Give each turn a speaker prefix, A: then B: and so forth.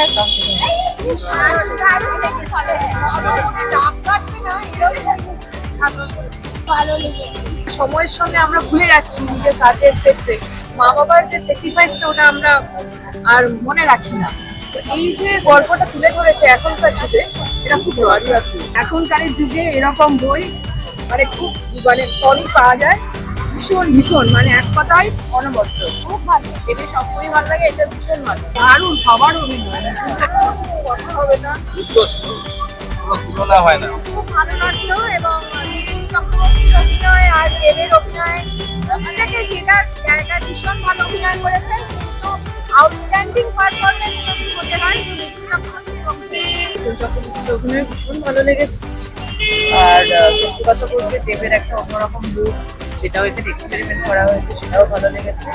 A: হ্যাঁ সব থেকে
B: ভালো লেগেছে।
A: সময়ের সঙ্গে আমরা ভুলে যাচ্ছি নিজের কাজের ক্ষেত্রে মা বাবার যে স্যাক্রিফাইসটা ওটা আমরা আর মনে রাখি না। তো এই যে গল্পটা তুলে ধরেছে এখনকার যুগে, এটা খুব ভালো। এখনকার যুগে এরকম বই মানে খুব মানে কমই পাওয়া যায়। ভীষণ ভীষণ মানে এক কথায় অনবদ্য, খুব ভালো। দেবের সব বই ভালো লাগে, এটা ভীষণ ভালো, দারুণ। সবার অভিনয় কথা হবে না,
C: উৎকর্ষ, কোনো তুলনা হয় না।
B: খুব ভালো লাগলো এবং মিঠুন চক্রবর্তীর অভিনয় আর দেবের অভিনয় প্রত্যেকে যে যার জায়গায় ভীষণ ভালো অভিনয় করেছেন, কিন্তু আউটস্ট্যান্ডিং পারফরমেন্স যদি হতে হয় তো মিঠুন চক্রবর্তী এবং
A: চক্রবর্তীর অভিনয় ভীষণ ভালো লেগেছে।
D: আর সত্যি কথা বলতে দেবের একটা অন্যরকম লুক যেটাও এখানে এক্সপেরিমেন্ট করা হয়েছে সেটাও ভালো লেগেছে।